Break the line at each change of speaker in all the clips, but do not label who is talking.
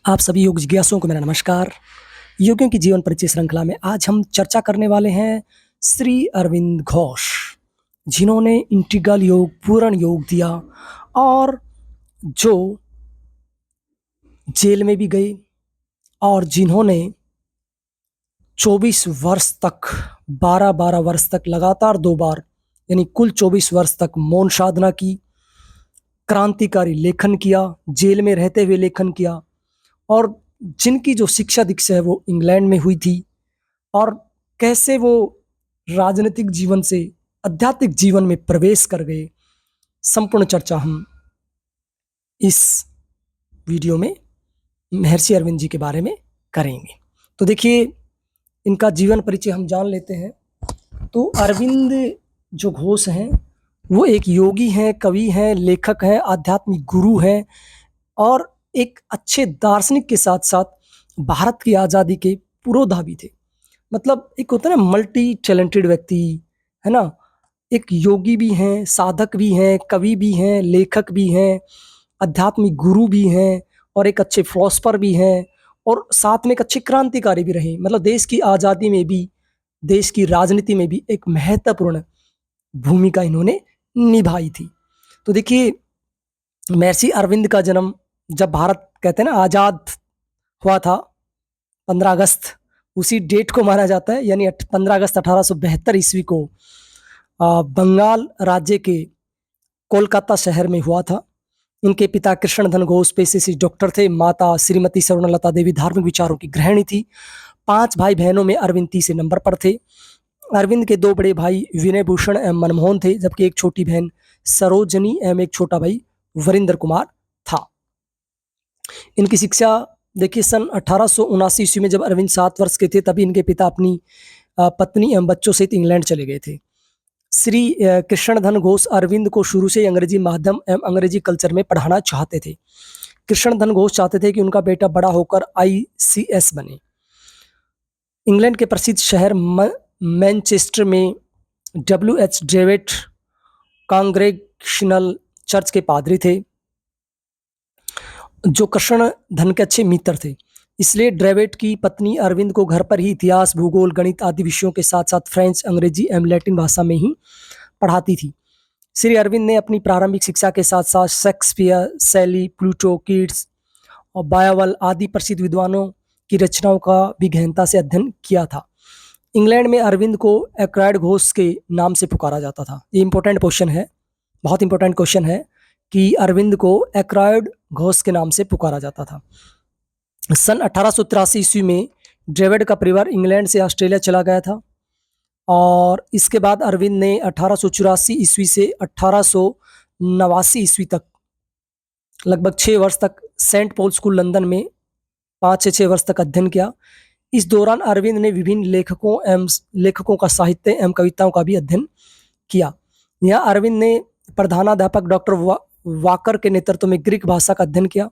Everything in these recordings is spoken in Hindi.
आप सभी योग जिज्ञासुओं को मेरा नमस्कार। योगियों की जीवन परिचय श्रृंखला में आज हम चर्चा करने वाले हैं श्री अरविंद घोष, जिन्होंने इंटीग्रल योग, पूर्ण योग दिया और जो जेल में भी गए और जिन्होंने 24 वर्ष तक 12-12 वर्ष तक लगातार 2 बार यानी कुल 24 वर्ष तक मौन साधना की, क्रांतिकारी लेखन किया, जेल में रहते हुए लेखन किया और जिनकी जो शिक्षा दीक्षा है वो इंग्लैंड में हुई थी और कैसे वो राजनीतिक जीवन से आध्यात्मिक जीवन में प्रवेश कर गए, संपूर्ण चर्चा हम इस वीडियो में महर्षि अरविंद जी के बारे में करेंगे। तो देखिए, इनका जीवन परिचय हम जान लेते हैं। तो अरविंद जो घोष हैं वो एक योगी हैं, कवि हैं, लेखक हैं, आध्यात्मिक गुरु हैं और एक अच्छे दार्शनिक के साथ साथ भारत की आज़ादी के पुरोधा थे। मतलब एक होता है ना मल्टी टैलेंटेड व्यक्ति, है ना। एक योगी भी हैं, साधक भी हैं, कवि भी हैं, लेखक भी हैं, आध्यात्मिक गुरु भी हैं और एक अच्छे फिलोसफर भी हैं और साथ में एक अच्छे क्रांतिकारी भी रहे। मतलब देश की आज़ादी में भी, देश की राजनीति में भी एक महत्वपूर्ण भूमिका इन्होंने निभाई थी। तो देखिए, महर्षि अरविंद का जन्म जब भारत कहते हैं ना आज़ाद हुआ था 15 अगस्त, उसी डेट को माना जाता है, यानी 15 अगस्त 1872 ईस्वी को बंगाल राज्य के कोलकाता शहर में हुआ था। इनके पिता कृष्णधन घोष पेशे से डॉक्टर थे। माता श्रीमती स्वर्णलता देवी धार्मिक विचारों की गृहिणी थी। 5 भाई बहनों में अरविंद तीसरे नंबर पर थे। अरविंद के 2 बड़े भाई विनय भूषण एवं मनमोहन थे, जबकि एक छोटी बहन सरोजनी एवं एक छोटा भाई वरिंदर कुमार था। इनकी शिक्षा देखिए, सन 1879 ईस्वी में जब अरविंद 7 वर्ष के थे तभी इनके पिता अपनी पत्नी एवं बच्चों सहित इंग्लैंड चले गए थे। श्री कृष्णधन घोष अरविंद को शुरू से अंग्रेजी माध्यम एवं अंग्रेजी कल्चर में पढ़ाना चाहते थे। कृष्णधन घोष चाहते थे कि उनका बेटा बड़ा होकर ICS बने। इंग्लैंड के प्रसिद्ध शहर मैनचेस्टर में WH ड्रेवेट कांग्रेगेशनल चर्च के पादरी थे, जो कृष्णधन के अच्छे मित्र थे। इसलिए ड्रेवेट की पत्नी अरविंद को घर पर ही इतिहास, भूगोल, गणित आदि विषयों के साथ साथ फ्रेंच, अंग्रेजी एवं लैटिन भाषा में ही पढ़ाती थी। श्री अरविंद ने अपनी प्रारंभिक शिक्षा के साथ साथ शेक्सपियर, शैली, प्लूटो, कीट्स और बायावल आदि प्रसिद्ध विद्वानों की रचनाओं का भी गहनता से अध्ययन किया था। इंग्लैंड में अरविंद को एक्रायड घोष के नाम से पुकारा जाता था। ये इंपॉर्टेंट क्वेश्चन है, बहुत इंपॉर्टेंट क्वेश्चन है कि अरविंद को एक्रायड घोष के नाम से पुकारा जाता था। सन 1883 ईस्वी में ड्रेवेड का परिवार इंग्लैंड से ऑस्ट्रेलिया चला गया था और इसके बाद अरविंद ने 1884 ईस्वी से 1889 ईस्वी तक लगभग 6 वर्ष तक सेंट पॉल स्कूल लंदन में 5 से 6 वर्ष तक अध्ययन किया। इस दौरान अरविंद ने विभिन्न लेखकों का साहित्य एवं कविताओं का भी अध्ययन किया। यहाँ अरविंद ने प्रधानाध्यापक डॉक्टर वाकर के नेतृत्व में ग्रीक भाषा का अध्ययन किया।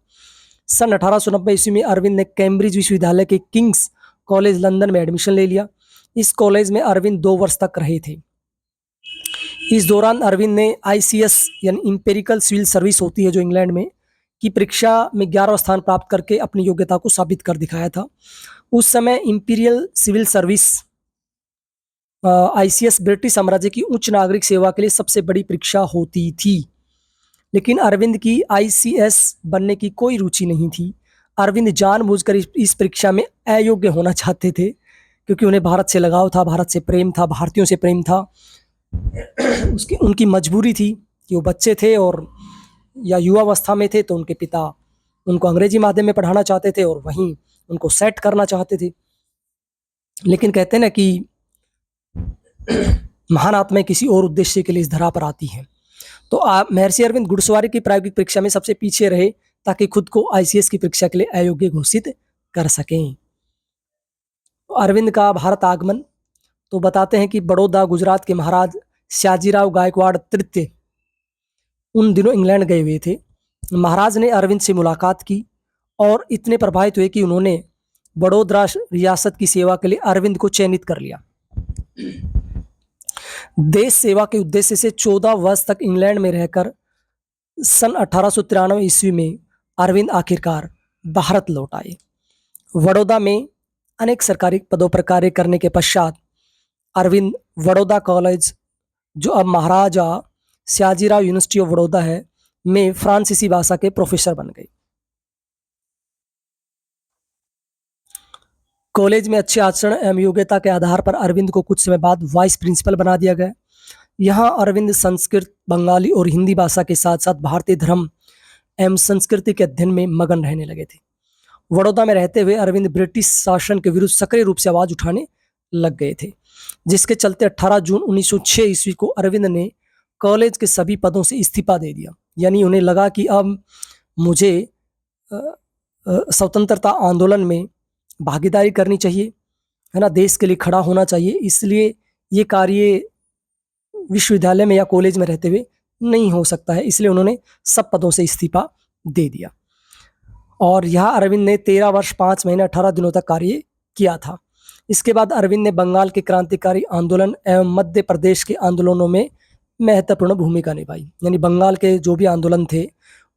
सन 1890 ईस्वी में अरविंद ने कैम्ब्रिज विश्वविद्यालय के किंग्स कॉलेज लंदन में एडमिशन ले लिया। इस कॉलेज में अरविंद 2 वर्ष तक रहे थे। इस दौरान अरविंद ने ICS यानी इंपेरिकल सिविल सर्विस होती है जो इंग्लैंड में, की परीक्षा में 11वां स्थान प्राप्त करके अपनी योग्यता को साबित कर दिखाया था। उस समय Imperial Civil Service ICS British साम्राज्य की उच्च नागरिक सेवा के लिए सबसे बड़ी परीक्षा होती थी, लेकिन अरविंद की ICS बनने की कोई रुचि नहीं थी। अरविंद जानबूझकर इस परीक्षा में अयोग्य होना चाहते थे क्योंकि उन्हें भारत से लगाव था, भारत से प्रेम था, भारतीयों से प्रेम था। उनकी मजबूरी थी कि वो बच्चे थे और या युवावस्था में थे, तो उनके पिता उनको अंग्रेजी माध्यम में पढ़ाना चाहते थे और वहीं उनको सेट करना चाहते थे। लेकिन कहते हैं ना कि महान आत्माएं किसी और उद्देश्य के लिए इस धरा पर आती हैं। तो महर्षि अरविंद घुड़सवारी की प्रायोगिक परीक्षा में सबसे पीछे रहे ताकि खुद को ICS की परीक्षा के लिए अयोग्य घोषित कर सकें। अरविंद का भारत आगमन तो बताते हैं कि बड़ौदा गुजरात के महाराज शाजीराव गायकवाड़ तृतीय उन दिनों इंग्लैंड गए हुए थे। महाराज ने अरविंद से मुलाकात की और इतने प्रभावित हुए कि उन्होंने बड़ौदा रियासत की सेवा के लिए अरविंद को चयनित कर लिया। देश सेवा के उद्देश्य से 14 वर्ष तक इंग्लैंड में रहकर सन 1893 ईस्वी में अरविंद आखिरकार भारत लौट आए। बड़ौदा में अनेक सरकारी पदों पर कार्य करने के पश्चात अरविंद बड़ौदा कॉलेज, जो अब महाराजा सयाजीराव यूनिवर्सिटी ऑफ बड़ौदा है, में फ्रांसीसी भाषा के प्रोफेसर बन गए। कॉलेज में अच्छे आचरण एवं योग्यता के आधार पर अरविंद को कुछ समय बाद वाइस प्रिंसिपल बना दिया गया। यहाँ अरविंद संस्कृत, बंगाली और हिंदी भाषा के साथ साथ भारतीय धर्म एवं संस्कृति के अध्ययन में मगन रहने लगे थे। बड़ौदा में रहते हुए अरविंद ब्रिटिश शासन के विरुद्ध सक्रिय रूप से आवाज उठाने लग गए थे, जिसके चलते 18 जून 1906 ईस्वी को अरविंद ने कॉलेज के सभी पदों से इस्तीफा दे दिया। यानी उन्हें लगा कि अब मुझे स्वतंत्रता आंदोलन में भागीदारी करनी चाहिए, है ना, देश के लिए खड़ा होना चाहिए। इसलिए ये कार्य विश्वविद्यालय में या कॉलेज में रहते हुए नहीं हो सकता है, इसलिए उन्होंने सब पदों से इस्तीफा दे दिया। और यहाँ अरविंद ने 13 वर्ष 5 महीने 18 दिनों तक कार्य किया था। इसके बाद अरविंद ने बंगाल के क्रांतिकारी आंदोलन एवं मध्य प्रदेश के आंदोलनों में महत्वपूर्ण भूमिका निभाई। यानी बंगाल के जो भी आंदोलन थे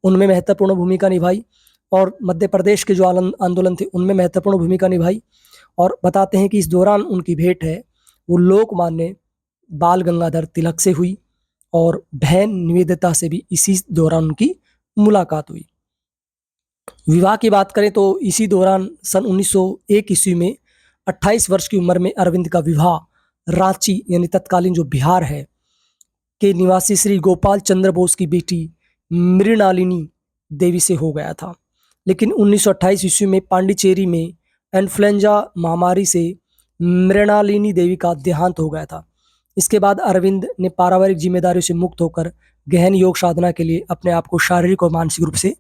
उनमें महत्वपूर्ण भूमिका निभाई, और मध्य प्रदेश के जो आंदोलन थे उनमें महत्वपूर्ण भूमिका निभाई। और बताते हैं कि इस दौरान उनकी भेंट है वो लोकमान्य बाल गंगाधर तिलक से हुई, और बहन निवेदिता से भी इसी दौरान उनकी मुलाकात हुई। विवाह की बात करें तो इसी दौरान सन 1901 ईस्वी में 28 वर्ष की उम्र में अरविंद का विवाह रांची, यानी तत्कालीन जो बिहार है, के निवासी श्री गोपाल चंद्र बोस की बेटी मृणालिनी देवी से हो गया था। लेकिन 1928 ईस्वी में पांडिचेरी में इन्फ्लुएंजा महामारी से मृणालिनी देवी का देहांत हो गया था। इसके बाद अरविंद ने पारिवारिक जिम्मेदारियों से मुक्त होकर गहन योग साधना के लिए अपने आप को शारीरिक और मानसिक रूप से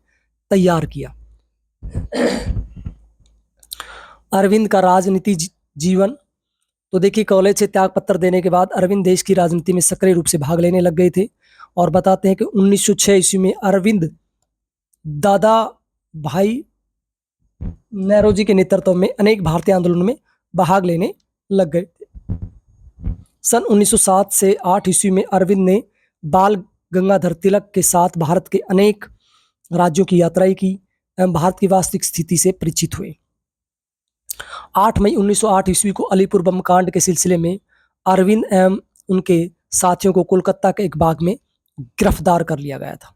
तैयार किया। अरविंद का राजनीति जीवन, तो देखिए कॉलेज से त्यागपत्र देने के बाद अरविंद देश की राजनीति में सक्रिय रूप से भाग लेने लग गए थे। और बताते हैं कि 1906 ईस्वी में अरविंद दादा भाई नेहरू के नेतृत्व में अनेक भारतीय आंदोलनों में भाग लेने लग गए थे। सन 1907 से 8 ईस्वी में अरविंद ने बाल गंगाधर तिलक के साथ भारत के अनेक राज्यों की यात्राएं की एवं भारत की वास्तविक स्थिति से परिचित हुए। 8 मई 1908 ईस्वी को अलीपुर बम कांड के सिलसिले में अरविंद एवं उनके साथियों को कोलकाता के एक बाग में गिरफ्तार कर लिया गया था।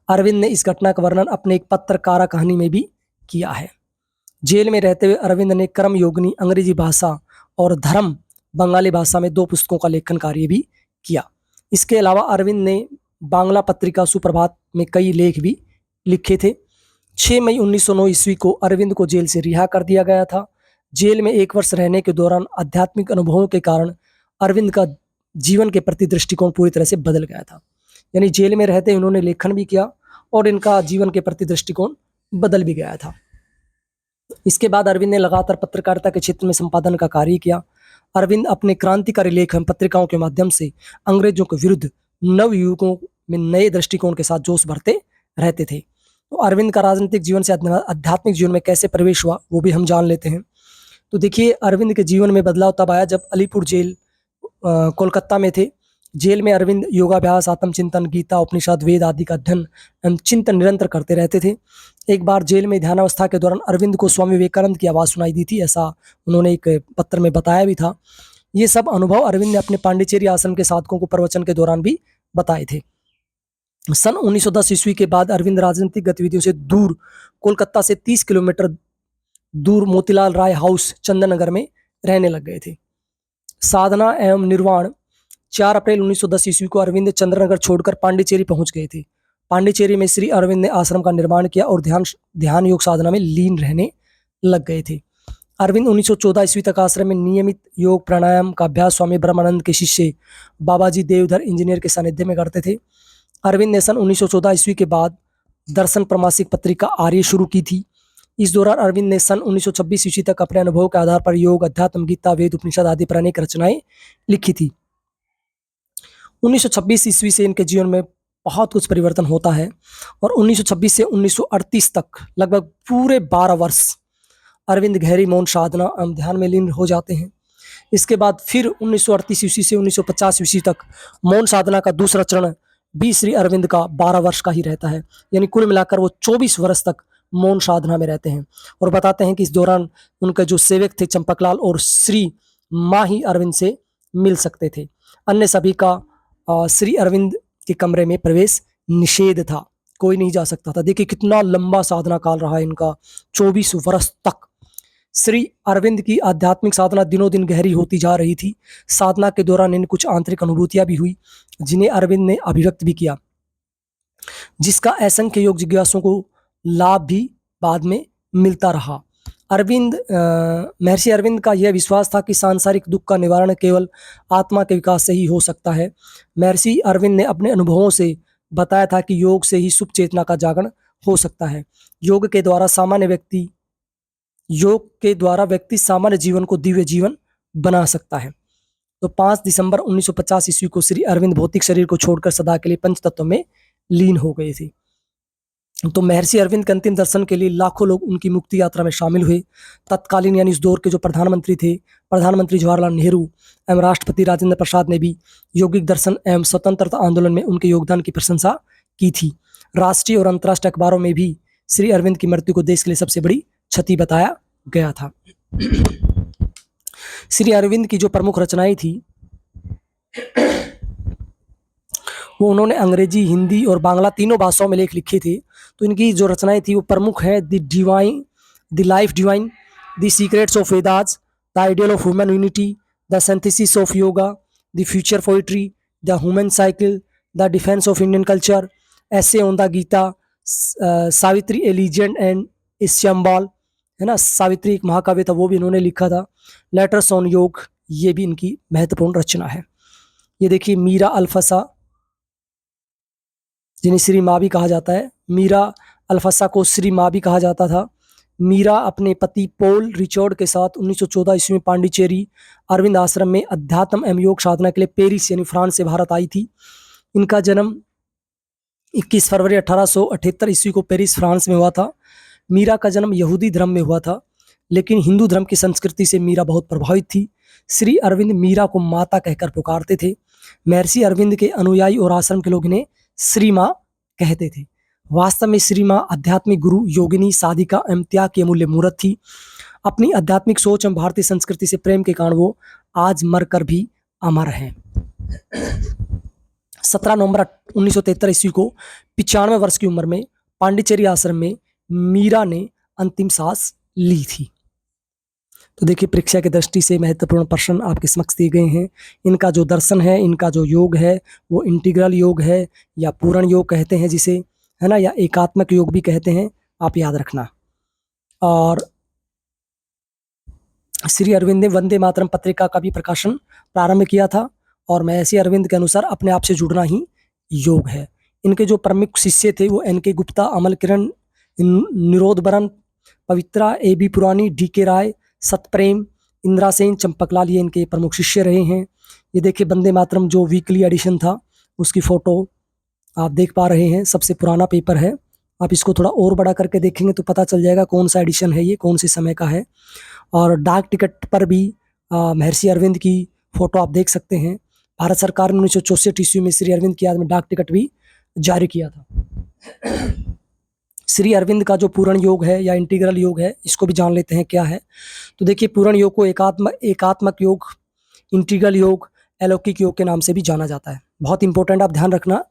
अरविंद ने इस घटना का वर्णन अपने एक पत्रकारा कहानी में भी किया है। जेल में रहते हुए अरविंद ने कर्मयोगिनी अंग्रेजी भाषा और धर्म बंगाली भाषा में 2 पुस्तकों का लेखन कार्य भी किया। इसके अलावा अरविंद ने बांग्ला पत्रिका सुप्रभात में कई लेख भी लिखे थे। 6 मई 1909 ईस्वी को अरविंद को जेल से रिहा कर दिया गया था। जेल में 1 वर्ष रहने के दौरान आध्यात्मिक अनुभवों के कारण अरविंद का जीवन के प्रति दृष्टिकोण पूरी तरह से बदल गया था। यानी जेल में रहते उन्होंने लेखन भी किया और इनका जीवन के प्रति दृष्टिकोण बदल भी गया था। इसके बाद अरविंद ने लगातार पत्रकारिता के क्षेत्र में संपादन का कार्य किया। अरविंद अपने क्रांतिकारी लेख एवं पत्रिकाओं के माध्यम से अंग्रेजों के विरुद्ध नवयुवकों में नए दृष्टिकोण के साथ जोश भरते रहते थे। तो अरविंद का राजनीतिक जीवन से आध्यात्मिक जीवन में कैसे प्रवेश हुआ वो भी हम जान लेते हैं। तो देखिए अरविंद के जीवन में बदलाव तब आया जब अलीपुर जेल कोलकाता में थे। जेल में अरविंद योगाभ्यास, आत्मचिंतन, गीता, उपनिषद, वेद आदि का अध्ययन एवं चिंतन निरंतर करते रहते थे। एक बार जेल में ध्यानावस्था के दौरान अरविंद को स्वामी विवेकानंद की आवाज़ सुनाई दी थी, ऐसा उन्होंने एक पत्र में बताया भी था। ये सब अनुभव अरविंद ने अपने पांडिचेरी आश्रम के साधकों को प्रवचन के दौरान भी बताए थे। सन 1910 ईस्वी के बाद अरविंद राजनीतिक गतिविधियों से दूर कोलकाता से 30 किलोमीटर दूर मोतीलाल राय हाउस चंदन नगर में रहने लग गए थे। साधना एवं निर्वाण 4 अप्रैल 1910 ईस्वी को अरविंद चंद्रनगर छोड़कर पांडिचेरी पहुंच गए थे। पांडिचेरी में श्री अरविंद ने आश्रम का निर्माण किया और ध्यान योग साधना में लीन रहने लग गए थे। अरविंद 1914 ईस्वी तक आश्रम में नियमित योग प्राणायाम का अभ्यास स्वामी ब्रह्मानंद के शिष्य बाबाजी देवधर इंजीनियर के सानिध्य में करते थे। अरविंद ने सन 1914 ईस्वी के बाद दर्शन प्रमासिक पत्रिका आर्य शुरू की थी। इस दौरान अरविंद ने सन 1926 ईस्वी तक अपने अनुभव के आधार पर योग, अध्यात्म, गीता, वेद, उपनिषद आदि पर अनेक रचनाएं लिखी थी। 1926 ईस्वी से इनके जीवन में बहुत कुछ परिवर्तन होता है और 1926 से 1938 तक लगभग पूरे 12 वर्ष अरविंद गहरी मौन साधना एवं ध्यान में लीन हो जाते हैं। इसके बाद फिर 1938 ईस्वी से 1950 ईस्वी तक मौन साधना का दूसरा चरण भी श्री अरविंद का 12 वर्ष का ही रहता है। यानी कुल मिलाकर वो 24 वर्ष तक मौन साधना में रहते हैं और बताते हैं कि इस दौरान उनके जो सेवक थे चंपकलाल और श्री माँ ही अरविंद से मिल सकते थे। अन्य सभी का श्री अरविंद के कमरे में प्रवेश निषेध था, कोई नहीं जा सकता था। देखिए कितना लंबा साधना काल रहा इनका, 24 वर्ष तक। श्री अरविंद की आध्यात्मिक साधना दिनों दिन गहरी होती जा रही थी। साधना के दौरान इन्हें कुछ आंतरिक अनुभूतियां भी हुई जिन्हें अरविंद ने अभिव्यक्त भी किया, जिसका असंख्य योग जिज्ञासुओं को लाभ भी बाद में मिलता रहा। महर्षि अरविंद का यह विश्वास था कि सांसारिक दुख का निवारण केवल आत्मा के विकास से ही हो सकता है। महर्षि अरविंद ने अपने अनुभवों से बताया था कि योग से ही शुभ चेतना का जागरण हो सकता है। योग के द्वारा व्यक्ति सामान्य जीवन को दिव्य जीवन बना सकता है। तो 5 दिसंबर 1950 ईस्वी को श्री अरविंद भौतिक शरीर को छोड़कर सदा के लिए पंच तत्व में लीन हो गए थे। तो महर्षि अरविंद के अंतिम दर्शन के लिए लाखों लोग उनकी मुक्ति यात्रा में शामिल हुए। तत्कालीन यानी इस दौर के जो प्रधानमंत्री थे, प्रधानमंत्री जवाहरलाल नेहरू एवं राष्ट्रपति राजेंद्र प्रसाद ने भी यौगिक दर्शन एवं स्वतंत्रता आंदोलन में उनके योगदान की प्रशंसा की थी। राष्ट्रीय और अंतर्राष्ट्रीय अखबारों में भी श्री अरविंद की मृत्यु को देश के लिए सबसे बड़ी क्षति बताया गया था। श्री अरविंद की जो प्रमुख रचनाएं थी वो उन्होंने अंग्रेजी, हिंदी और बांग्ला तीनों भाषाओं में लेख लिखे थे। तो इनकी जो रचनाएं थी वो प्रमुख है the life divine, the secrets of Vedas, the ideal of human unity, the synthesis of yoga, the future poetry, the human cycle, the defence of Indian culture, essays on the Gita, Savitri a legend and a symbol, है ना, सावित्री एक महाकाव्य था वो भी इन्होंने लिखा था। लेटर्स ऑन योग, ये भी इनकी महत्वपूर्ण रचना है। ये देखिए मीरा अल्फसा, जिन्हें श्री माँ भी कहा जाता है, मीरा अल्फसा को श्री माँ भी कहा जाता था। मीरा अपने पति पॉल रिचर्ड के साथ 1914 ईस्वी में पांडिचेरी अरविंद आश्रम में अध्यात्म एवं योग साधना के लिए पेरिस यानी फ्रांस से भारत आई थी। इनका जन्म 21 फरवरी 1878 ईस्वी को पेरिस फ्रांस में हुआ था। मीरा का जन्म यहूदी धर्म में हुआ था, लेकिन हिंदू धर्म की संस्कृति से मीरा बहुत प्रभावित थी। श्री अरविंद मीरा को माता कहकर पुकारते थे। महर्षि अरविंद के अनुयायी और आश्रम के लोग इन्हें श्री माँ कहते थे। वास्तव में श्री माँ आध्यात्मिक गुरु, योगिनी, साधिका एवं त्याग की अमूल्य मूर्त थी। अपनी आध्यात्मिक सोच एवं भारतीय संस्कृति से प्रेम के कारण वो आज मरकर भी अमर हैं। 17 नवंबर 1973 ईस्वी को 95 वर्ष की उम्र में पांडिचेरी आश्रम में मीरा ने अंतिम सांस ली थी। तो देखिए परीक्षा की दृष्टि से महत्वपूर्ण प्रश्न आपके समक्ष दिए गए हैं। इनका जो दर्शन है, इनका जो योग है वो इंटीग्रल योग है या पूर्ण योग कहते हैं जिसे, है ना, या एकात्मक योग भी कहते हैं, आप याद रखना। और श्री अरविंद ने वंदे मातरम पत्रिका का भी प्रकाशन प्रारंभ किया था और महर्षि अरविंद के अनुसार अपने आप से जुड़ना ही योग है। इनके जो प्रमुख शिष्य थे वो एन के गुप्ता, अमल किरण, निरोधबरन, पवित्रा, ए बी पुरानी, डी के राय, सतप्रेम, इंदिरा सेन, चंपकलाल, ये इनके प्रमुख शिष्य रहे हैं। ये देखिए वंदे मातरम जो वीकली एडिशन था उसकी फोटो आप देख पा रहे हैं, सबसे पुराना पेपर है। आप इसको थोड़ा और बड़ा करके देखेंगे तो पता चल जाएगा कौन सा एडिशन है ये, कौन से समय का है। और डाक टिकट पर भी महर्षि अरविंद की फोटो आप देख सकते हैं। भारत सरकार ने 1964 ईस्वी में श्री अरविंद की याद में डाक टिकट भी जारी किया था। श्री अरविंद का जो पूर्ण योग है या इंटीग्रल योग है, इसको भी जान लेते हैं क्या है। तो देखिए पूर्ण योग को एकात्मक योग, इंटीग्रल योग, अलौकिक योग के नाम से भी जाना जाता है। बहुत इंपॉर्टेंट, आप ध्यान रखना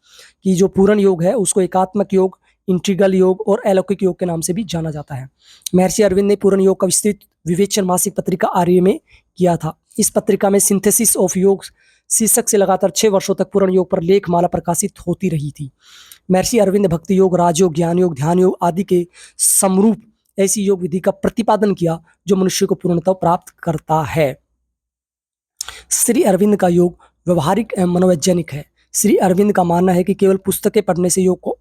कि जो पूर्ण योग है उसको एकात्मक योग, इंटीग्रल योग और अलौकिक योग के नाम से भी जाना जाता है। महर्षि अरविंद ने पूर्ण योग का विस्तृत विवेचन मासिक पत्रिका आर्य में किया था। इस पत्रिका में सिंथेसिस ऑफ योग शीर्षक से लगातार 6 वर्षों तक पूर्ण योग पर लेख माला प्रकाशित होती रही थी। महर्षि अरविंद भक्ति योग, राजयोग, ज्ञान योग, ध्यान योग आदि के समरूप ऐसी योग विधि का प्रतिपादन किया जो मनुष्य को पूर्णता प्राप्त करता है। श्री अरविंद का योग व्यवहारिक एवं मनोवैज्ञानिक है। श्री अरविंद का मानना है कि केवल पुस्तकें पढ़ने से योग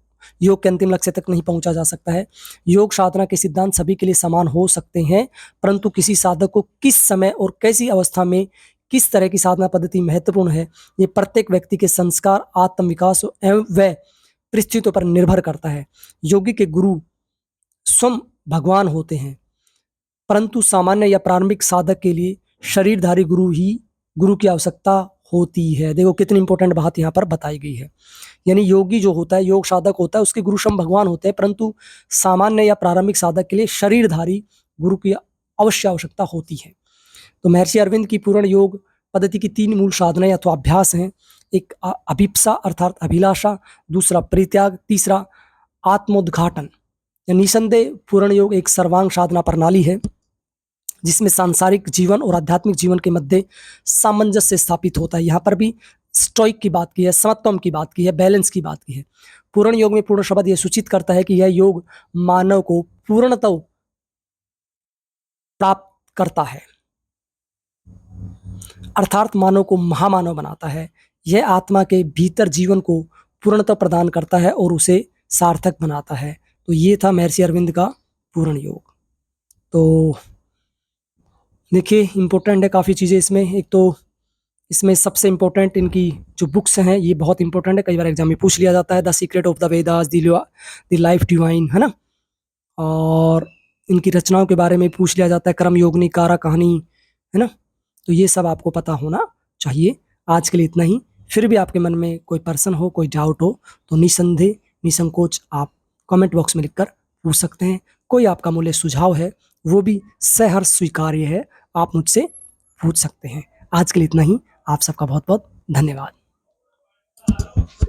के अंतिम लक्ष्य तक नहीं पहुंचा जा सकता है। योग साधना के सिद्धांत सभी के लिए समान हो सकते हैं, परंतु किसी साधक को किस समय और कैसी अवस्था में किस तरह की साधना पद्धति महत्वपूर्ण है, ये प्रत्येक व्यक्ति के संस्कार, आत्मविकास एवं व परिस्थितियों पर निर्भर करता है। योगी के गुरु स्वयं भगवान होते हैं, परंतु सामान्य या प्रारंभिक साधक के लिए शरीरधारी गुरु की आवश्यकता होती है। देखो कितनी इंपॉर्टेंट बात यहाँ पर बताई गई है। यानी योगी जो होता है, योग साधक होता है, उसके गुरु स्वयं भगवान होते हैं, परंतु सामान्य या प्रारंभिक साधक के लिए शरीरधारी गुरु की अवश्य आवश्यकता होती है। तो महर्षि अरविंद की पूर्ण योग पद्धति की 3 मूल साधनाएं अथवा अभ्यास हैं। एक अभिप्सा अर्थात अभिलाषा, दूसरा परित्याग, तीसरा आत्मोद्घाटन। निसंदेह पूर्ण योग एक सर्वांग साधना प्रणाली है जिसमें सांसारिक जीवन और आध्यात्मिक जीवन के मध्य सामंजस्य स्थापित होता है। यहाँ पर भी स्टोइक की बात की है, समत्वम की बात की है, बैलेंस की बात की है। पूर्ण योग में पूर्ण शब्द यह सूचित करता है कि यह योग मानव को पूर्णतः प्राप्त करता है, अर्थात मानव को महामानव बनाता है। यह आत्मा के भीतर जीवन को पूर्णतः प्रदान करता है और उसे सार्थक बनाता है। तो ये था महर्षि अरविंद का पूर्ण योग। तो देखिए इम्पोर्टेंट है काफ़ी चीज़ें इसमें। एक तो इसमें सबसे इम्पोर्टेंट इनकी जो बुक्स हैं ये बहुत इंपॉर्टेंट है, कई बार एग्जाम में पूछ लिया जाता है। The secret of the Vedas, the life divine, है ना। और इनकी रचनाओं के बारे में पूछ लिया जाता है, कर्म योगिनी, कारा कहानी, है ना। तो ये सब आपको पता होना चाहिए। आज के लिए इतना ही। फिर भी आपके मन में कोई पर्सन हो, कोई डाउट हो तो निसंदेह निसंकोच आप कमेंट बॉक्स में लिखकर पूछ सकते हैं। कोई आपका मूल्य सुझाव है वो भी सहर्ष स्वीकार्य है, आप मुझसे पूछ सकते हैं। आज के लिए इतना ही। आप सबका बहुत बहुत धन्यवाद।